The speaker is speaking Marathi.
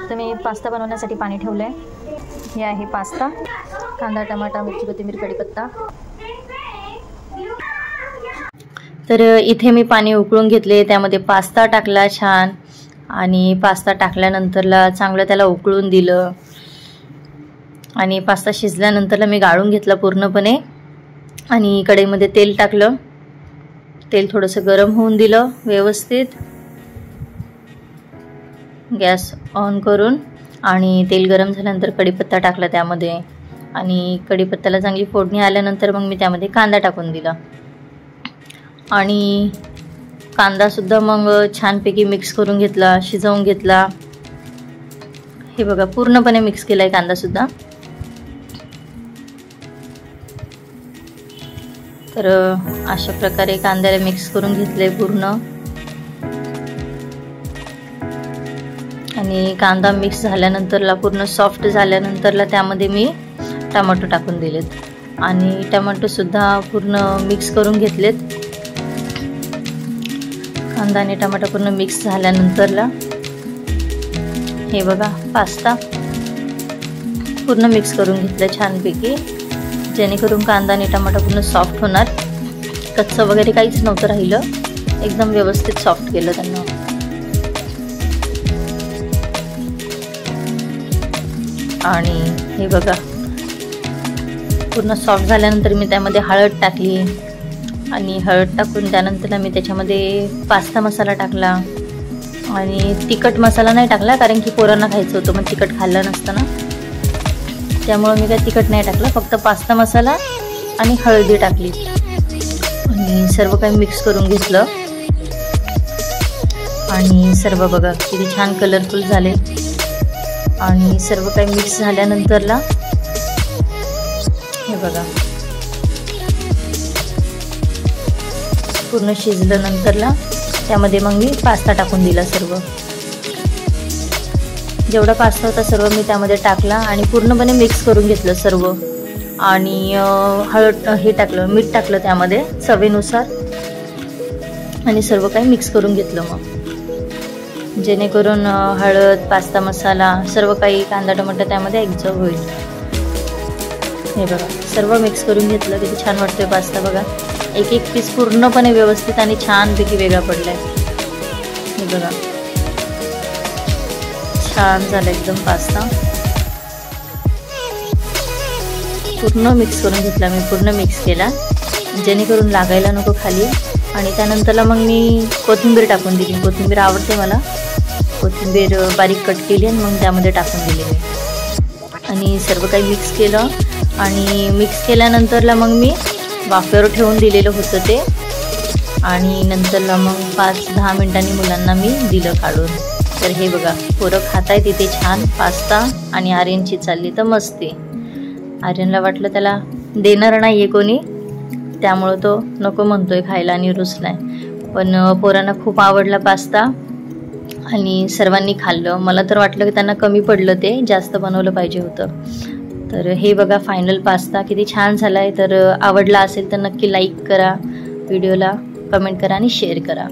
तर मी पास्ता बनवण्यासाठी पाणी ठेवलं आहे. हे आहे पास्ता, कांदा, टमाटा, मिरची, कोथिंबीर, कढीपत्ता. तर इथे मी पाणी उकळून घेतले, त्यामध्ये पास्ता टाकला छान, आणि पास्ता टाकल्यानंतरला चांगलं त्याला उकळून दिलं. आणि पास्ता शिजल्यानंतरला मी गाळून घेतला पूर्णपणे आणि कढईमध्ये तेल टाकलं. तेल थोडंसं गरम होऊन दिलं व्यवस्थित, गॅस ऑन करून. आणि तेल गरम झाल्यानंतर कढीपत्ता टाकला त्यामध्ये, आणि कढीपत्त्याला चांगली फोडणी आल्यानंतर मग मी त्यामध्ये कांदा टाकून दिला. आणि कांदासुद्धा मग छानपैकी मिक्स करून घेतला, शिजवून घेतला. हे बघा पूर्णपणे मिक्स केला आहे कांदासुद्धा. तर अशा प्रकारे कांद्याला मिक्स करून घेतले पूर्ण. आणि कांदा मिक्स झाल्यानंतरला पूर्ण सॉफ्ट झाल्यानंतरला त्यामध्ये मी टमाटो टाकून दिलेत, आणि टमाटोसुद्धा पूर्ण मिक्स करून घेतलेत. कांदा आणि टमाटा पूर्ण मिक्स झाल्यानंतरला हे बघा पास्ता पूर्ण मिक्स करून घेतलं छानपैकी, जेणेकरून कांदा आणि टमाटा पूर्ण सॉफ्ट होणार. कच्चं वगैरे काहीच नव्हतं राहिलं, एकदम व्यवस्थित सॉफ्ट केलं त्यांना. आणि हे बघा पूर्ण सॉफ्ट झाल्यानंतर मी त्यामध्ये हळद टाकली, आणि हळद टाकून त्यानंतर मी त्याच्यामध्ये पास्ता मसाला टाकला. आणि तिखट मसाला नाही टाकला, कारण की पोरांना खायचं होतं, मग तिखट खाल्लं नसतं ना, त्यामुळे मी काय तिखट नाही टाकलं. फक्त पास्ता मसाला आणि हळदी टाकली, आणि सर्व काही मिक्स करून घेतलं. आणि सर्व बघा किती छान कलरफुल झाले. आणि सर्व काही मिक्स झाल्यानंतरला हे बघा पूर्ण शिजल्यानंतरला त्यामध्ये मग मी पास्ता टाकून दिला. सर्व जेवढा पास्ता होता सर्व मी त्यामध्ये टाकला, आणि पूर्णपणे मिक्स करून घेतलं सर्व. आणि हळद हे टाकलं, मीठ टाकलं त्यामध्ये चवीनुसार, आणि सर्व काही मिक्स करून घेतलं मग, जेणेकरून हळद, पास्ता मसाला, सर्व काही कांदा टमाटा त्यामध्ये एक्झॉर्ब होईल. हे बघा सर्व मिक्स करून घेतलं. किती छान वाटतोय पास्ता बघा, एक एक पीस पूर्णपणे व्यवस्थित आणि छानपैकी वेगळा पडलाय. हे बघा छान झालं एकदम पास्ता. पूर्ण मिक्स करून घेतला मी, पूर्ण मिक्स केला, जेणेकरून लागायला नको खाली. आणि त्यानंतरला मग मी कोथिंबीर टाकून दिली. कोथिंबीर आवडते मला, कोथिंबीर बारीक कट केली आणि मग त्यामध्ये टाकून दिली मी. आणि सर्व काही मिक्स केलं, आणि मिक्स केल्यानंतरला मग मी वाफेवर ठेवून दिलेलं होतं ते. आणि नंतरला मग 5-10 मिनिटांनी मुलांना मी दिलं काढून. तर हे बघा पोरं खात आहेत इथे छान पास्ता. आणि आर्यनची चालली तर मस्ती. आर्यनला वाटलं त्याला देणार नाही आहे कोणी, त्यामुळं तो नको म्हणतोय खायला आणि रुसलाय. पण पोरांना खूप आवडला पास्ता, आणि सर्वांनी खाल्लं. मला तर वाटलं की त्यांना कमी पडलं, ते जास्त बनवलं पाहिजे होतं. तर हे बघा फायनल पास्ता किती छान झाला आहे. तर आवडला असेल तर नक्की लाईक करा व्हिडिओला, कमेंट करा आणि शेअर करा.